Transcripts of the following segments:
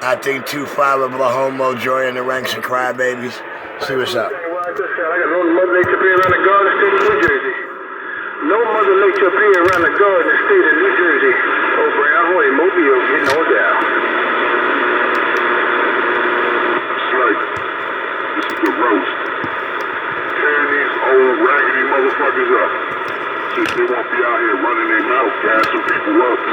I think 2-5 of a homo joining the ranks of crybabies. See what's up. I got no Mother Nature appear around the Garden State of New Jersey. No Mother Nature appear around the Garden State of New Jersey. Oh, Brown Hoy, Mobile getting all down. Slight. This is the roast. Tearing these old raggedy motherfuckers up. Since they won't be out here running their mouth, gassing people up.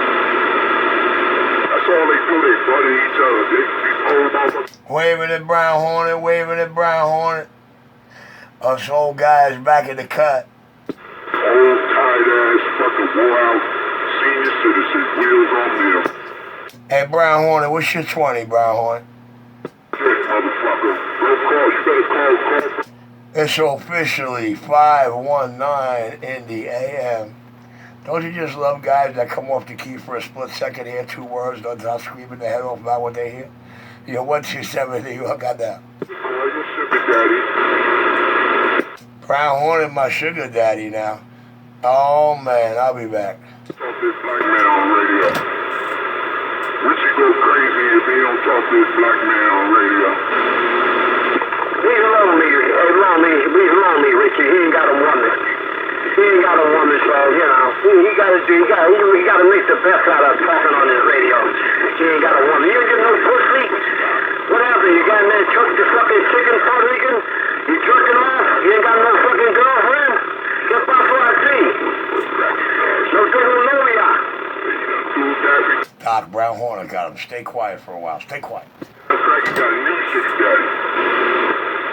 That's all they do, they butter each other. These old motherfuckers. Waving at Brown Hornet, waving at Brown Hornet. Us old guys back in the cut. Old tired-ass fucking wore-out senior citizens, wheels on wheels. Hey, Brown Hornet, what's your 20, Brown Hornet? Shit, motherfucker. Bro, call. You better call. It's officially 5:19 in the AM. Don't you just love guys that come off the key for a split second, hear 2 words, don't start screaming their head off about what they hear? Yo, what's your 70? You got that? Call your sugar daddy. Brown Hornet, my sugar daddy now. Oh, man, I'll be back. Talk this black man on radio. Richie go crazy if he don't talk this black man on radio. Leave alone me, Richie. He ain't got a woman. He ain't got a woman, so, you know, he gotta make the best out of talking on his radio. He ain't got a woman. You ain't get no pussy? What happened? You got in there chucked the fucking chicken, Puerto Rican? You jerking off? You ain't got no fucking girlfriend? Get back for I see. No good Novia. Doc, Brown Hornet got him. Stay quiet for a while. Stay quiet. That's right, you got a new sugar daddy.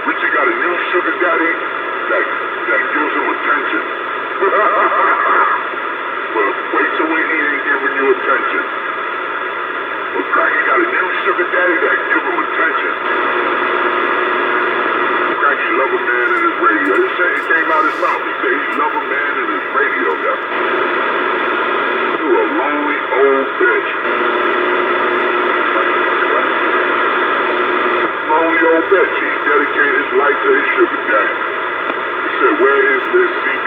Richie got a new sugar daddy that gives him attention. Well, wait till when he ain't giving you attention. Well, Cracky got a new sugar daddy that give him attention. Cracky love a man in his radio. It came out his mouth. He said he love a man in his radio, guy. You a lonely old bitch. Lonely old bitch. He dedicated his life to his sugar daddy. He said, where is this CB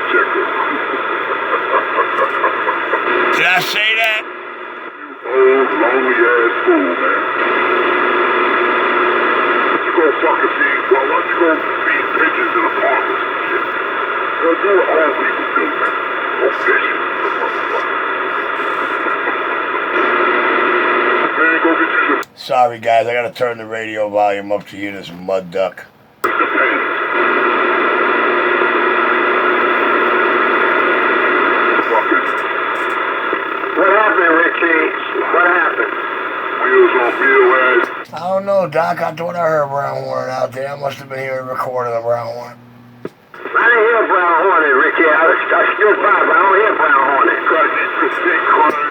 checker? Did I say that? You old, lonely-ass fool, man. Why don't you go fucking feed, why don't you go feed pigeons in apartments and shit? Go do what old people do, man. Go fishing, motherfucker. Man, go get you some... Sorry, guys. I got to turn the radio volume up to hear this mud duck. What happened, Richie? What happened? Wheels on wheel ass. I don't know, Doc. I thought I heard Brown Hornet out there. I must have been hearing a recording of Brown Hornet. I didn't hear Brown Hornet, Richie. I stood by, but I don't hear Brown Hornet.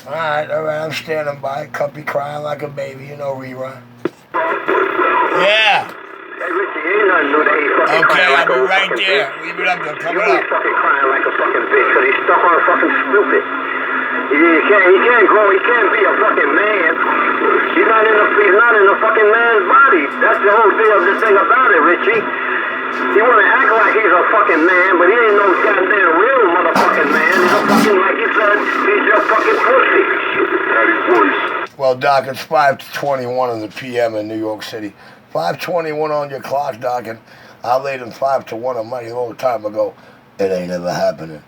All right. I'm standing by. Cuppy crying like a baby. You know, rerun. Yeah. Hey, Richie, ain't nothing new that he fucking Okay, crying I'll like be a right fucking there. bitch. Leave it up there. He Coming ain't up. fucking crying like a fucking bitch because he's stuck on fucking stupid. He can't grow. He can't be a fucking man. He's not in a fucking man's body. That's the whole deal of the thing about it, Richie. He want to act like he's a fucking man, but he ain't no goddamn real motherfucking man. He's a fucking, like you said, he's just fucking pussy. Daddy voice. Well, Doc, it's 5:21 in the PM in New York City. 5:21 on your clock, Doc, and I laid him 5-1 a mighty long time ago. It ain't ever happening.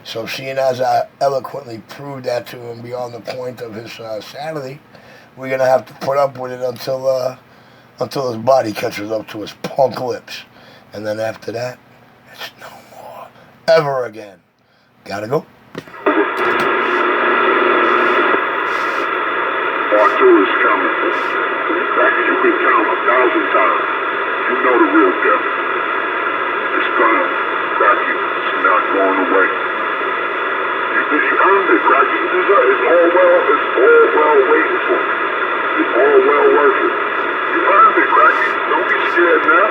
So seeing as I eloquently proved that to him beyond the point of his sanity, we're going to have to put up with it until his body catches up to his punk lips. And then after that, it's no more. Ever again. Gotta go. Part 2 is coming. Back as you can count 1,000 times. You know the real deal. It's gonna crack you. It's not going away. You earned it, crack you. It's all well waiting for you. It's all well worth it. You earned it, crack you. Don't be scared now.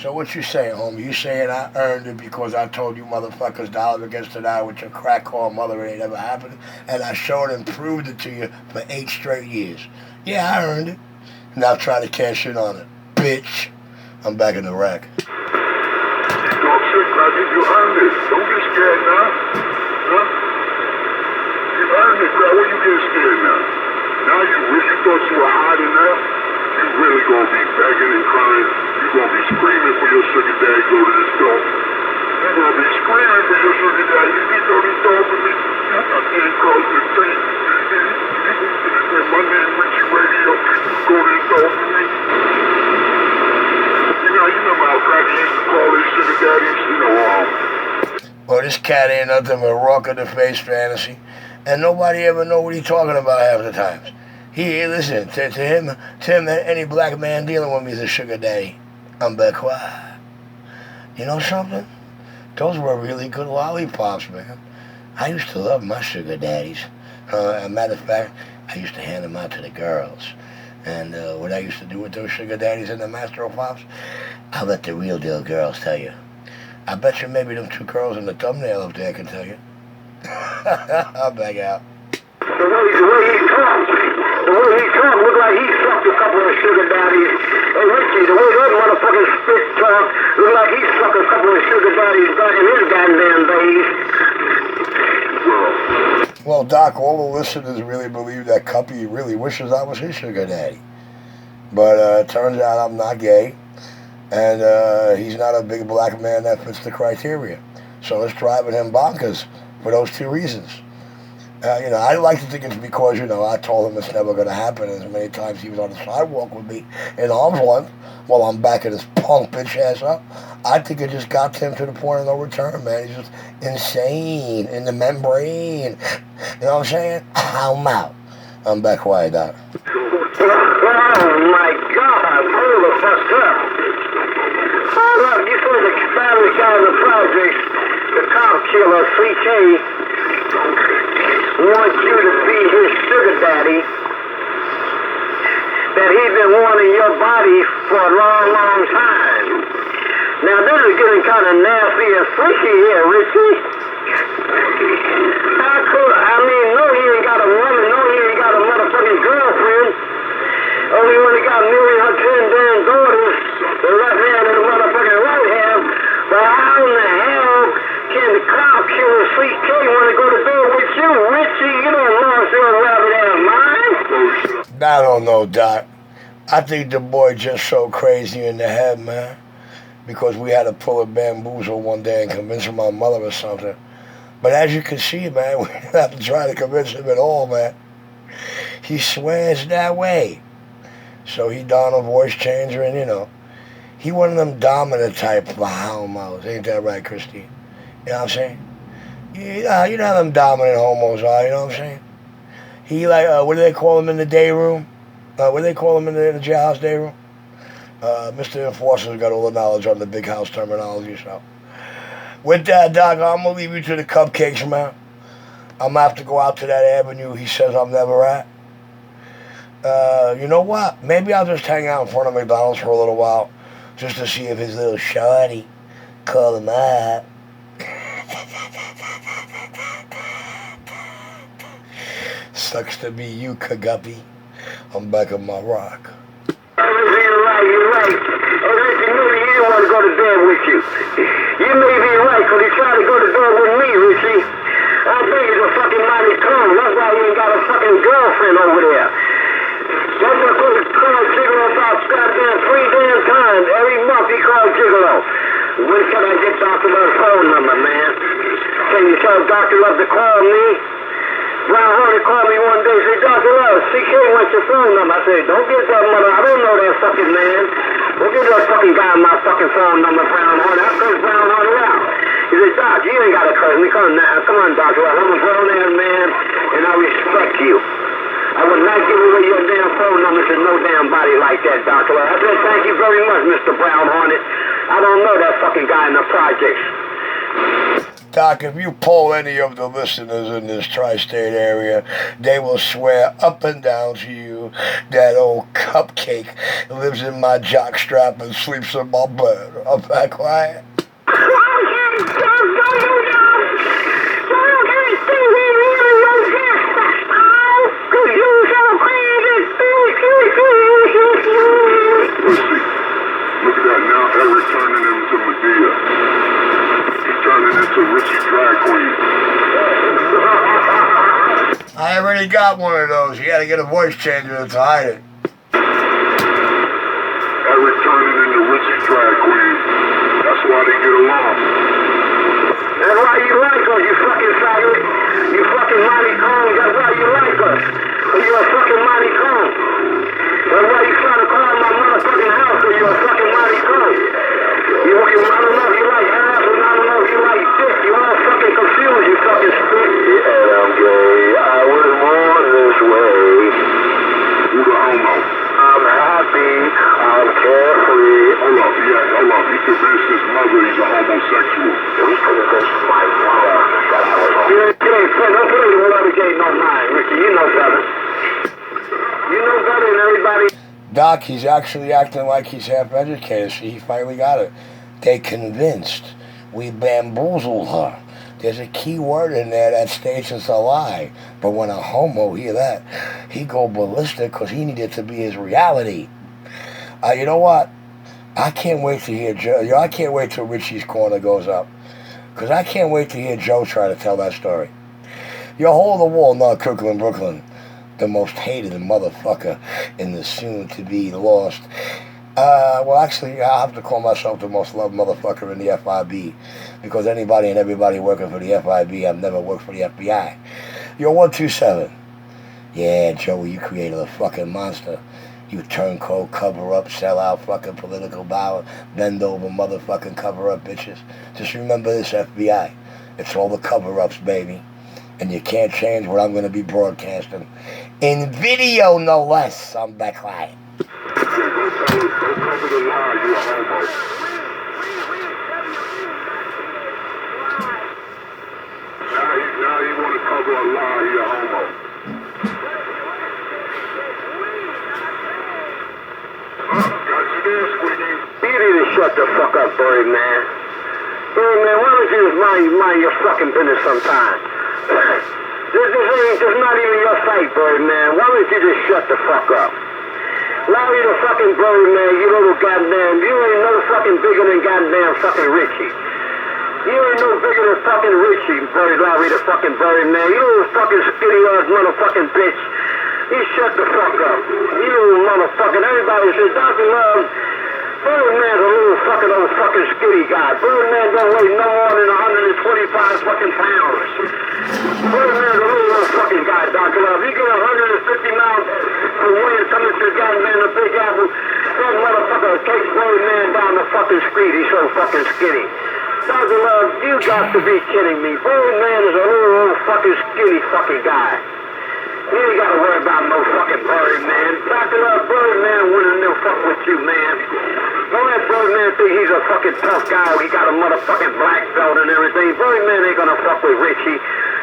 So what you saying, homie? You saying I earned it because I told you motherfuckers dollar against the dollar with your crack call mother it ain't ever happened, and I showed and proved it to you for 8 straight years. Yeah, I earned it. Now try to cash in on it, bitch. I'm back in the rack. You talk shit, cracky. You earned it. Don't get scared now. Huh? You earned it, crack. What you getting scared now? Now you thought you were hiding there? You really gonna be begging and crying. You gonna be screaming for your sugar daddy go to the store. You gonna be screaming for your sugar daddy. You go to the store for me. I can't cross the street. And my name Richie Radio. You go to the store for me. You remember how Cracky used to call these sugar daddies? Well, this cat ain't nothing but rock in the face fantasy, and nobody ever know what he's talking about half the times. Listen, to him, any black man dealing with me is a sugar daddy. I'm back quiet. You know something? Those were really good lollipops, man. I used to love my sugar daddies. As a matter of fact, I used to hand them out to the girls. And what I used to do with those sugar daddies and the Master Pops, I'll let the real deal girls tell you. I bet you maybe them two girls in the thumbnail up there can tell you. I'll back out. The way he talked looked like he sucked a couple of sugar daddies. And Richie, the way that motherfucking spit talk looked like he sucked a couple of sugar daddies back in his goddamn days. Well, Doc, all the listeners really believe that Cuppy really wishes I was his sugar daddy. But it turns out I'm not gay, and he's not a big black man that fits the criteria. So it's driving him bonkers for those two reasons. I like to think it's because, I told him it's never going to happen as many times he was on the sidewalk with me in arm's length while I'm backing his punk bitch ass up. I think it just got to him to the point of no return, man. He's just insane in the membrane. You know what I'm saying? I'm out. I'm back quiet, Doc. Oh, my God. Hold the fuck up. Oh, look, you saw the family guy in the projects, the cop killer, CK, wants you to be his sugar daddy, that he's been wanting your body for a long, long time. Now, this is getting kind of nasty and freaky here, Richie. How cool? I mean, no, he ain't got a woman, no, he ain't got a motherfucking girlfriend. Only when he got married her 10 damn daughters, the left hand and the motherfucking right hand. But how in the hell can the cop killer CK want to go to bed with you, Richie? You don't lost your rabbit ass mind. I don't know, Doc. I think the boy just so crazy in the head, man. Because we had to pull a bamboozle one day and convince my mother or something. But as you can see, man, we didn't have to try to convince him at all, man. He swears that way. So he donned a voice changer and, he one of them dominant type homos. Ain't that right, Christine? You know what I'm saying? You know how them dominant homos are, you know what I'm saying? He what do they call him in the day room? What do they call him in the jailhouse day room? Mr. Enforcer's got all the knowledge on the big house terminology, so. With that, Doc, I'm going to leave you to the cupcakes, man. I'm going to have to go out to that avenue he says I'm never at. You know what? Maybe I'll just hang out in front of McDonald's for a little while just to see if his little shawty call him up. Sucks to be you, Kagapi. I'm back on my rock. You're right. Oh, Richie, maybe he didn't want to go to bed with you. You may be right, because he tried to go to bed with me, Richie. I think he's a fucking mighty coon. That's why he ain't got a fucking girlfriend over there. That's what he called Gigolo about goddamn 3 damn times. Every month he called Gigolo. When can I get Dr. Love's phone number, man? Can you tell Dr. Love to call me? Brown Hornet called me one day and said, Dr. Love, CK wants your phone number. I said, don't get that mother. I don't know that fucking man. Don't get that fucking guy my fucking phone number, Brown Hornet. I cursed Brown Hornet out. He said, Doc, you ain't got to curse me. Come on, Dr. Love. I'm a grown-ass man, and I respect you. I would not give away your damn phone number to no damn body like that, Dr. Love. I said, thank you very much, Mr. Brown Hornet. I don't know that fucking guy in the projects. Doc, if you poll any of the listeners in this tri-state area, they will swear up and down to you that old cupcake lives in my jockstrap and sleeps in my bed. I'm back quiet. Look at that now, Eric turning into Medea. He's turning into Richie Drag Queen. I already he got one of those. He had to get a voice changer to hide it. Eric turning into Richie drag queen. That's why they get along. That's why you like us, you fucking faggot. You fucking mighty cone. That's why you like us. You're a fucking mighty cone. That's why you trying to call my motherfucking house, because you're a fucking mighty cone. I don't know if you like ass, and I don't know if you like dick. You all fucking confused, you fucking spit. And I'm gay. I was born this way. You the homo. I'm happy. I'm carefree. Hold up. He convinced his mother he's a homosexual. He convinced my mother that I was homosexual. Don't put it in whatever gay no mind, Ricky. You know better. You know better than everybody. Doc, he's actually acting like he's half educated. See, he finally got it. They convinced. We bamboozled her. There's a key word in there that states it's a lie. But when a homo hear that, he go ballistic because he needed to be his reality. You know what? I can't wait to hear Joe. I can't wait till Richie's Corner goes up. Because I can't wait to hear Joe try to tell that story. Hole in the wall, not Kirkland, Brooklyn. The most hated motherfucker in the soon-to-be lost. Well, actually, I'll have to call myself the most loved motherfucker in the FIB. Because anybody and everybody working for the FIB, I've never worked for the FBI. 127. Yeah, Joey, you created a fucking monster. You turncoat, cover up, sell out, fucking political power, bend over, motherfucking cover up, bitches. Just remember this, FBI. It's all the cover-ups, baby. And you can't change what I'm going to be broadcasting. In video, no less. I'm backlight. Don't cover the lie, you a homo. Now you want to cover a lie, you a homo. Got you there, Squeaky. You need to shut the fuck up, Birdman. Birdman, why don't you just mind your fucking business sometime? This is not even your fight, Birdman. Why don't you just shut the fuck up? Larry the fucking Birdman, you little goddamn, you ain't no fucking bigger than goddamn fucking Richie. You ain't no bigger than fucking Richie, Larry the fucking Birdman. You little fucking skinny-ass motherfucking bitch. You shut the fuck up. You little motherfucking, everybody says, Dr. Love, Birdman's a little fucking old fucking skinny guy. Birdman don't weigh no more than 125 fucking pounds. Birdman's a little old fucking guy, Dr. Love. You get 150 pounds for weight coming to goddamn the Big Apple, that motherfucker takes Birdman down the fucking street. He's so fucking skinny. Dr. Love, you got to be kidding me. Birdman is a little old fucking skinny fucking guy. You ain't gotta worry about no fucking Birdman. Dr. Love, Birdman wouldn't no fuck with you, man. Don't let Birdman think he's a fucking tough guy. He got a motherfucking black belt and everything. Birdman ain't gonna fuck with Richie.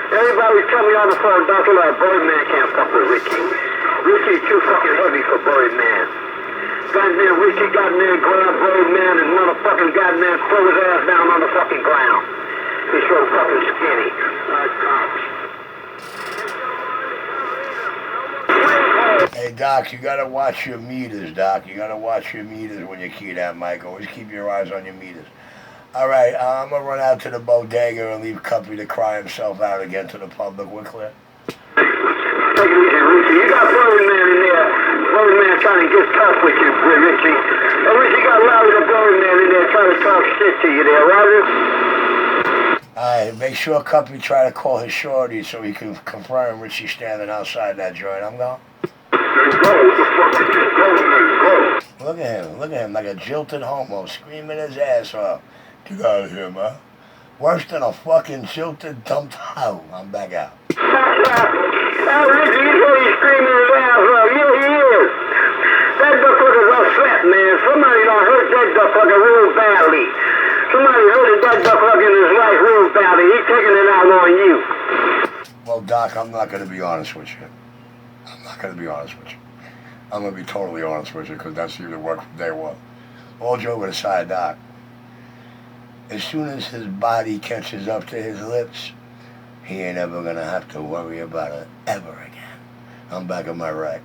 Everybody tell me on the phone, Dr. Love, Birdman can't fuck with Richie. Richie's too fucking heavy for Birdman. Goddamn Richie goddamn grab Birdman and motherfucking goddamn throw his ass down on the fucking ground. He's so fucking skinny. Hey, Doc, you gotta watch your meters, Doc. You gotta watch your meters when you key that mic. Always keep your eyes on your meters. All right, I'm gonna run out to the bodega and leave Cuppy to cry himself out again to the public. We're clear. Take it easy, Richie. You got Birdman in there. Birdman trying to get tough with you, Richie. And Richie got Larry the Birdman in there trying to talk shit to you there, Roger? Alright, make sure Cuppy try to call his shorty so he can confirm Richie standing outside that joint. I'm going. Look at him, like a jilted homo, screaming his ass off. Get out of here, man. Worse than a fucking jilted dumped hoe. I'm back out. Richie, you know he's screaming his ass off. Yeah, he is. That duckfucker's upset, man. Somebody done hurt that duckfucker real badly. Somebody hurted that duckfucker in his life real badly. He's taking it out on you. Well, Doc, I'm not going to be honest with you. I'm not going to be honest with you. I'm going to be totally honest with you because that's usually work from day one. All joking aside, Doc. As soon as his body catches up to his lips, he ain't ever going to have to worry about it ever again. I'm back on my rack.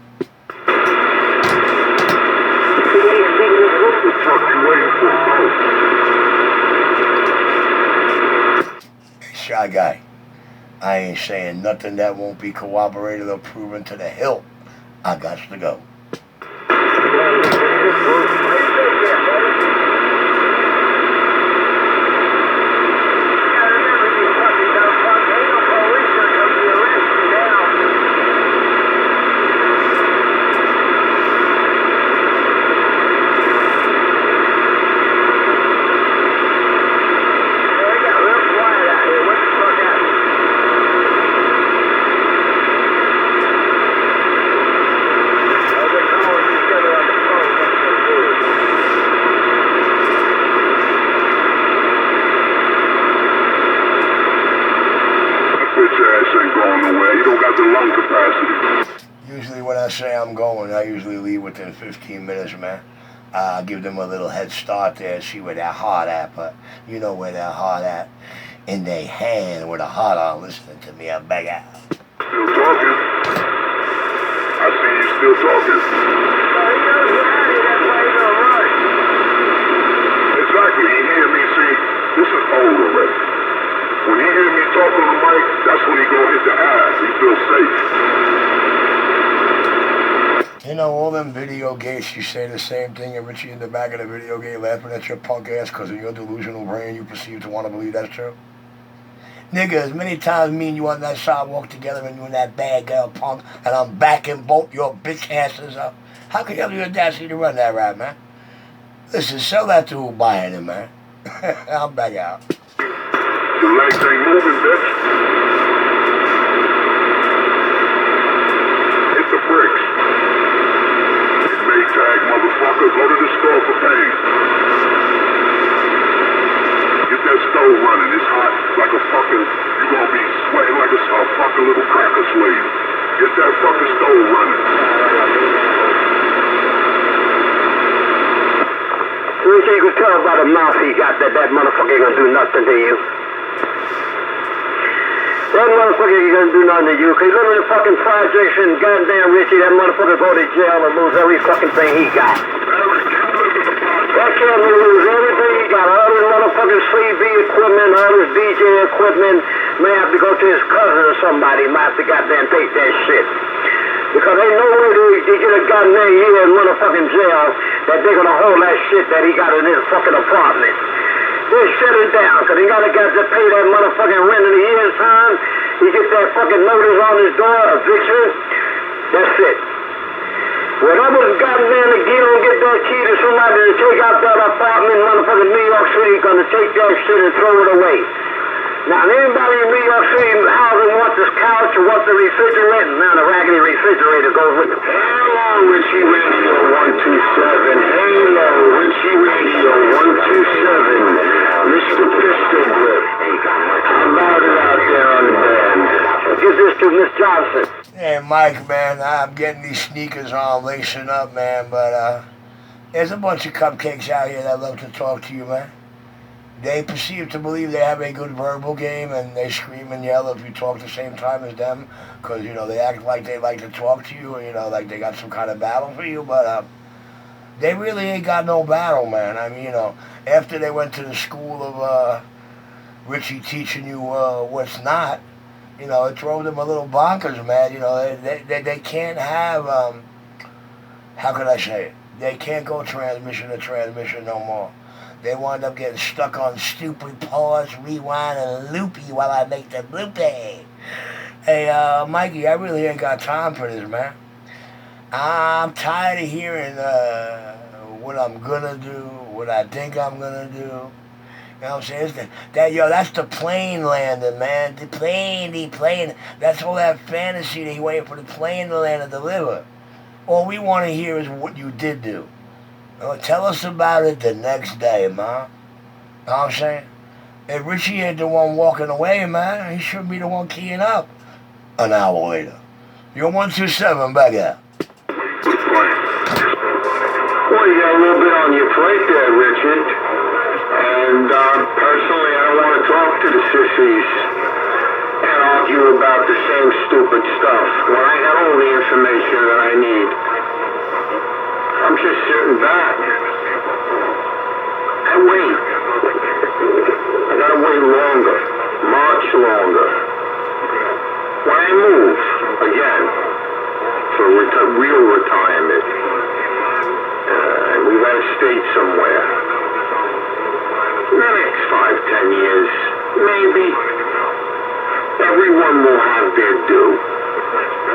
Hey, Shy Guy. I ain't saying nothing that won't be corroborated or proven to the hilt. I got to go. Usually when I say I'm going, I usually leave within 15 minutes, man. Give them a little head start there, see where their heart at, but you know where their heart at. In their hand with a heart on, listening to me, I beg out. Still talking? I see you still talking. Exactly, he hear me see, this is old already. When he hear me talk on the mic, that's when he gonna hit the ass. He feels safe. You know, all them video games, you say the same thing, and Richie in the back of the video game laughing at your punk ass because in your delusional brain you perceive to want to believe that's true. Nigga, as many times me and you on that sidewalk together and you and that bad girl punk, and I'm backing both your bitch asses up. How can you have the audacity to run that rap, man? Listen, sell that to who buying it, man. I'm back out. Your legs ain't moving, bitch. Hit the bricks. Maytag, motherfucker, go to the store for pain. Get that stove running, it's hot like a fucking, you gonna be sweating like a fucking little cracker slave. Get that fucking stove running. You can tell by the mouth he got that motherfucker ain't gonna do nothing to you. That motherfucker ain't gonna do nothing to you. Cause you live in the fucking projects and goddamn Richie, that motherfucker go to jail and lose every fucking thing he got. That kid will lose everything he got. All his motherfucking CV equipment, all his DJ equipment. May have to go to his cousin or somebody. Might have to goddamn take that shit. Because ain't no way to get a goddamn year in motherfucking jail that they're gonna hold that shit that he got in his fucking apartment. They shut it down, because he got to pay that motherfucking rent in a year's time. He get that fucking notice on his door, eviction. That's it. Whatever's gotten there to get on, get that key to somebody to take out that apartment in motherfucking New York City, gonna take that shit and throw it away. Now, anybody in New York City housing wants this couch or wants the refrigerator, now the raggedy refrigerator goes with it. Hello, Richie Radio 127. Hello, Richie Radio 127. Mr. Pistol Grip. How about it out there on the band? Give this to Miss Johnson. Hey, Mike, man, I'm getting these sneakers on, lacing up, man, but there's a bunch of cupcakes out here that love to talk to you, man. They perceive to believe they have a good verbal game, and they scream and yell if you talk the same time as them, because, you know, they act like they like to talk to you, or, you know, like they got some kind of battle for you, but they really ain't got no battle, man. I mean, you know, after they went to the school of Richie teaching you what's not, you know, it drove them a little bonkers, man. You know, they can't have, how could I say it? They can't go transmission to transmission no more. They wind up getting stuck on stupid pause, rewind, and loopy while I make the bloopy. Hey, Mikey, I really ain't got time for this, man. I'm tired of hearing what I'm gonna do, what I think I'm gonna do. You know what I'm saying? That's the plane landing, man. The plane. That's all that fantasy that you waiting for the plane to land and deliver. All we want to hear is what you did do. Tell us about it the next day, man. You know what I'm saying? If Richie ain't the one walking away, man, he should be the one keying up an hour later. You're 127, back out. Well, you got a little bit on your plate there, Richard. And personally, I don't want to talk to the sissies and argue about the same stupid stuff when I have all the information that I need. I'm just sitting back. I wait. I gotta wait longer. Much longer. real retirement. We got a state somewhere. In the next 5, 10 years, maybe, everyone will have their due.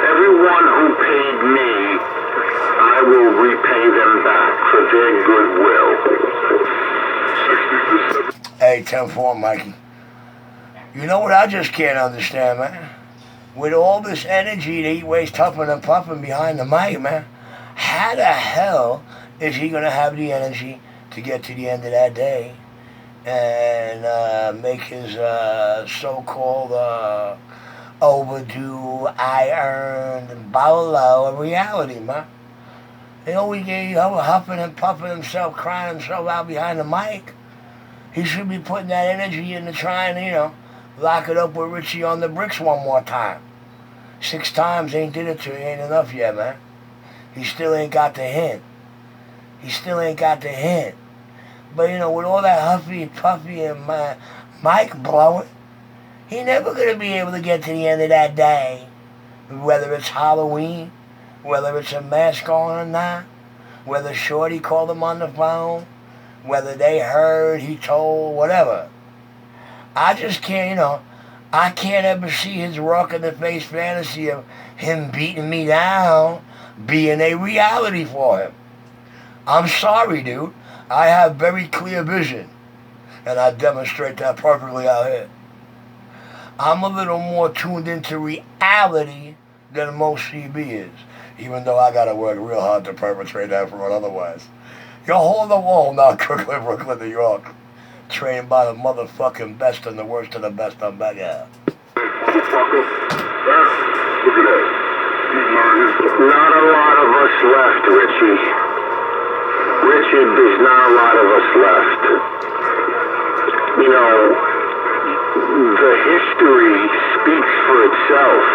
Everyone who paid me, I will repay them back for their goodwill. Hey, 10-4, Mikey. You know what I just can't understand, man? With all this energy that he wastes huffing and puffing behind the mic, man, how the hell is he going to have the energy to get to the end of that day and make his so-called overdue, I earned, and blah, a reality, man? He always get huffing and puffing himself, crying himself out behind the mic. He should be putting that energy into trying to, lock it up with Richie on the bricks one more time. 6 times ain't did it to you, ain't enough yet, man. He still ain't got the hint. But, with all that huffy, puffy, and mic blowing, he never gonna be able to get to the end of that day. Whether it's Halloween, whether it's a mask on or not, whether Shorty called him on the phone, whether they heard, he told, whatever. I just can't, I can't ever see his rock-in-the-face fantasy of him beating me down being a reality for him. I'm sorry, dude. I have very clear vision, and I demonstrate that perfectly out here. I'm a little more tuned into reality than most CB is, even though I gotta work real hard to perpetrate that for it otherwise. You're holding the wall now, Crooklyn, Brooklyn, New York. Trained by the motherfucking best and the worst of the best I'm back out. Look at that. Not a lot of us left, Richie. Richard, there's not a lot of us left. The history speaks for itself.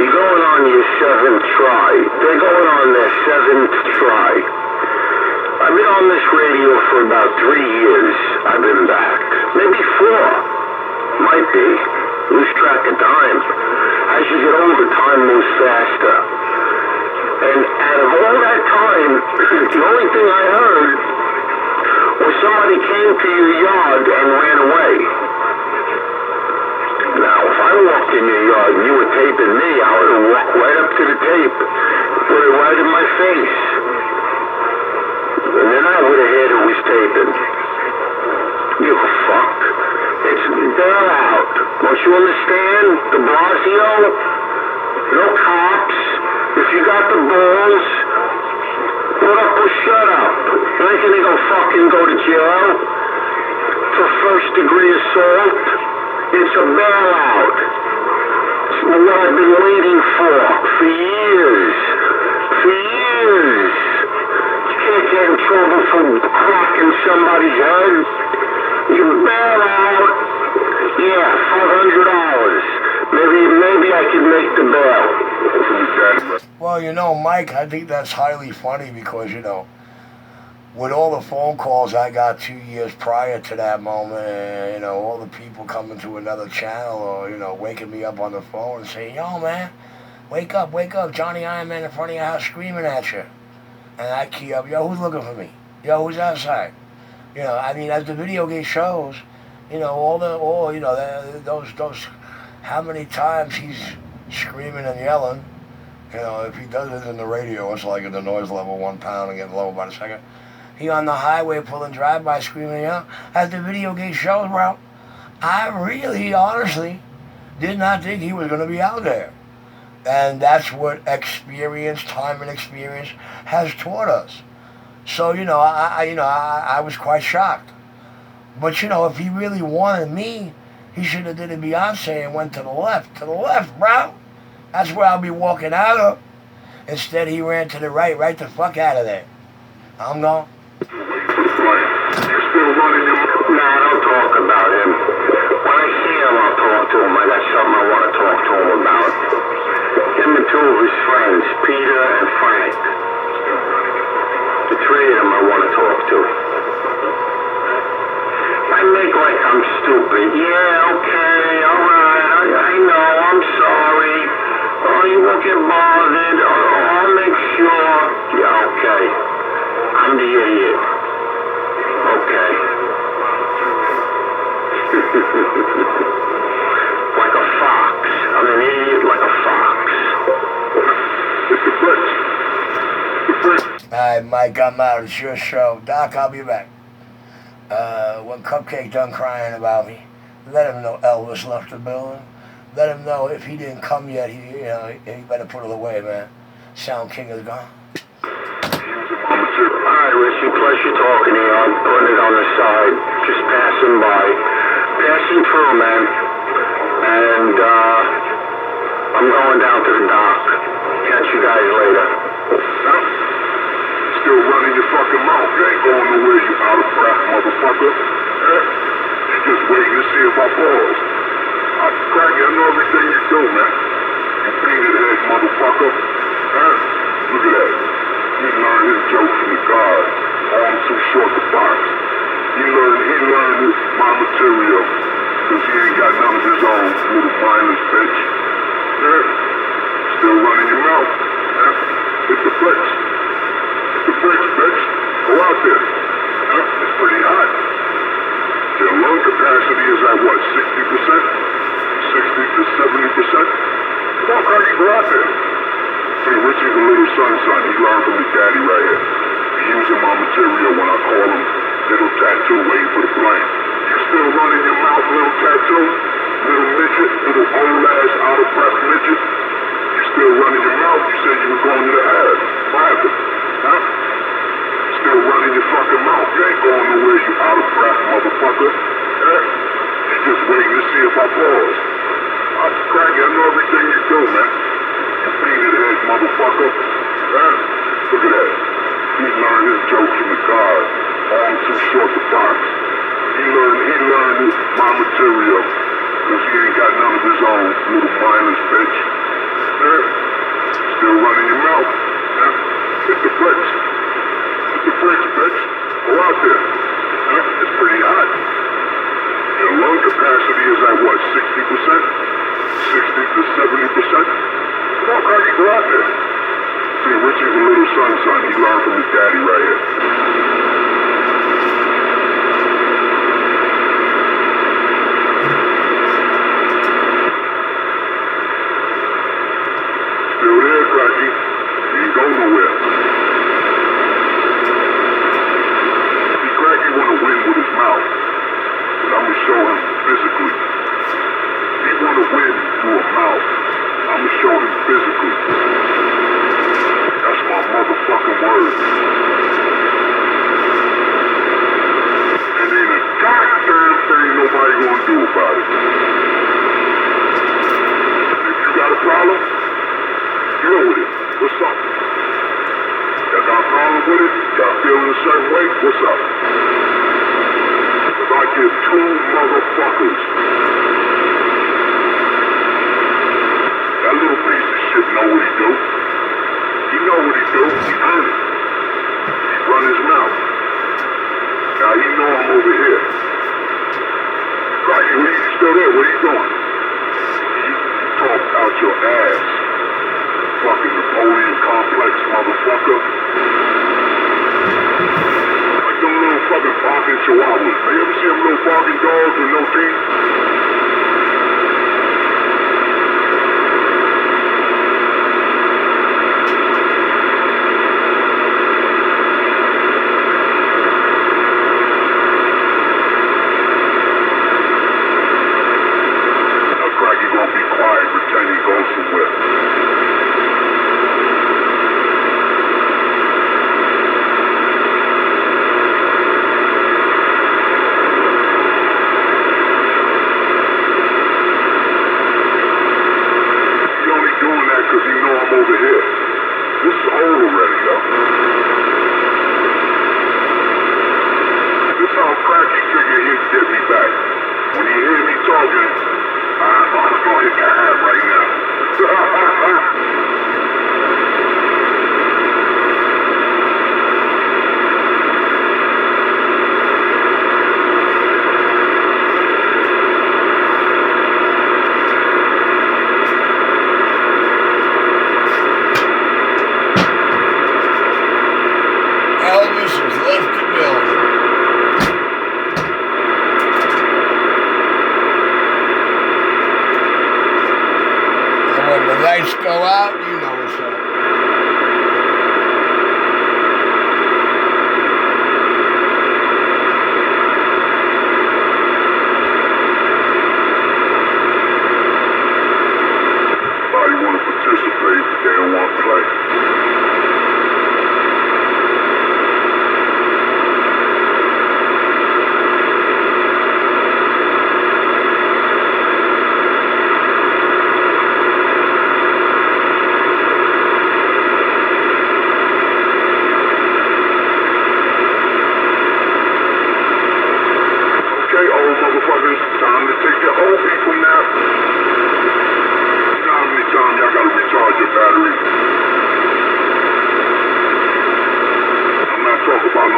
You're going on your 7th try. They're going on their 7th try. I've been on this radio for about 3 years. I've been back. Maybe 4. Might be. Lose track of time. As you get older, time moves faster. And out of all that time, the only thing I heard was somebody came to your yard and ran away. Now, if I walked in your yard and you were taping me, I would have walked right up to the tape, put it right in my face. And then I would have heard who was taping. Give a fuck. It's bail out. Don't you understand? De Blasio? No cops. If you got the balls, put up or shut up. You ain't gonna go to jail for 1st-degree assault. It's a bailout. It's what I've been waiting for years. For years. You can't get in trouble for cracking somebody's head. You bail out. Yeah, $500. Maybe I can make the bail. Well, Mike, I think that's highly funny because, with all the phone calls I got 2 years prior to that moment, and, all the people coming to another channel or, waking me up on the phone and saying, yo, man, wake up, Johnny Iron Man in front of your house screaming at you. And I key up, yo, who's looking for me? Yo, who's outside? As the video game shows, those, how many times he's screaming and yelling. If he does it in the radio, it's like at the noise level 1 pound and getting low by the second. He on the highway pulling drive-by screaming, as the video game shows, bro. I really, honestly, did not think he was going to be out there. And that's what time and experience has taught us. So, I was quite shocked. But, if he really wanted me, he should have did a Beyonce and went to the left. To the left, bro. That's where I'll be walking out of. Instead, he ran to the right. Right the fuck out of there. I'm gone. Nah, don't talk about him. When I see him, I'll talk to him. I got something I want to talk to him about. Him and 2 of his friends, Peter and Frank. The 3 of them I want to talk to. I make like I'm stupid. Yeah, okay, alright, I know, I'm sorry. Oh, you won't get bothered. I'm the idiot. Okay. Like a fox. I'm an idiot like a fox. It's the French. The French. Alright, Mike, I'm out. It's your show. Doc, I'll be back. When Cupcake done crying about me, let him know Elvis left the building. Let him know if he didn't come yet, he better put it away, man. Sound King is gone. Alright, Richie, pleasure talking to you. I'm putting it on the side, just passing by. Passing through, man. And, I'm going down to the dock. Catch you guys later. Huh? Still running your fucking mouth. You ain't going nowhere, you out of breath, motherfucker. Yeah? You just waiting to see if I pause. Craggy, I know everything you do, man. You painted head, motherfucker. Huh? Look at that. He learned his jokes from the guard. Arm too short to box. He learned my material. Cause he ain't got none of his own, little mindless bitch. Yeah? Still running your mouth. Yeah? It's the French. It's the French, bitch. Go out there. Yeah? It's pretty hot. Their lung capacity is at what, 60%? 60 to 70%? Come on, Cardi, go out there. See, Richie's a little son. He learned from his daddy right here. He using my material when I call him little tattoo waiting for the plane. You still running your mouth, little tattoo? Little midget, little old ass out of breath midget? You still running your mouth? You said you were going to the ad. What happened? Huh? Still running your fucking mouth. You ain't going nowhere, you out of breath motherfucker. Yeah? You just waiting to see if I pause. Craggy, I know everything you do, man. You painted head motherfucker. Yeah? Look at that. He learned his jokes from the guard. Arm too short to box. He learned my material. Cause he ain't got none of his own, little mindless bitch. Yeah? Still running your mouth. Yeah? It's the French. It's the French, bitch. Go out there. Yeah? It's pretty hot. Your lung capacity is at what, 60%? 60 to 70%? Come on, Cardi, go out there. See, Richie's a little son. He learned from his daddy right here. Still there, Cracky. He ain't go nowhere. See, Cracky wanna win with his mouth, but I'ma show him physically. He wanna win through a mouth. I'ma show him physically. That's my motherfucking word. And ain't a goddamn thing nobody gonna do about it. If you got a problem, deal with it. What's up? Y'all got a problem with it? Y'all feeling a certain way? What's up? If I get two motherfuckers, that little piece of shit know what he do. He know what he do. He earned it. He run his mouth. Now he know I'm over here. Craggy, you still there? What are you doing? You talk out your ass. Fucking Napoleon complex motherfucker. Like them little fucking barking chihuahuas. Have you ever seen them little barking dogs with no teeth?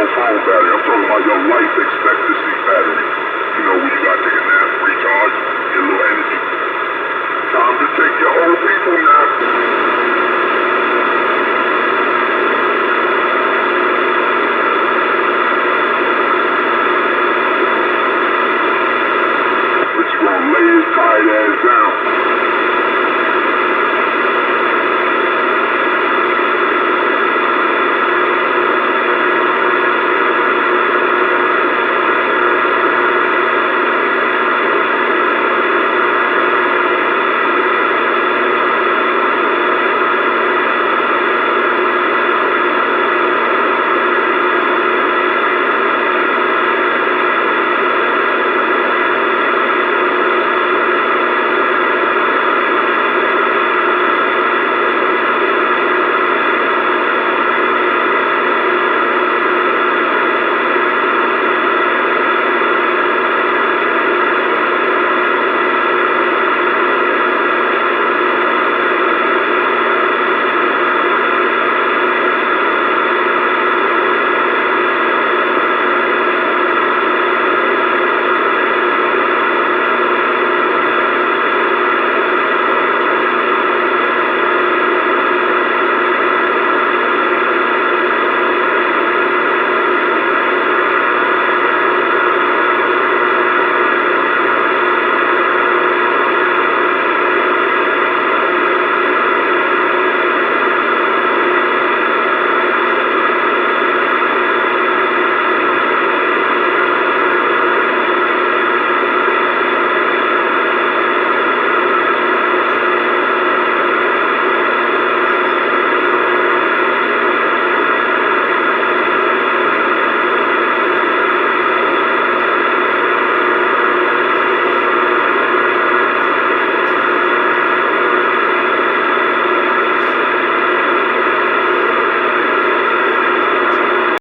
no phone battery. I'm talking about your life expectancy battery. You know, when you gotta take a nap, recharge, get a little energy. Time to take your old people nap.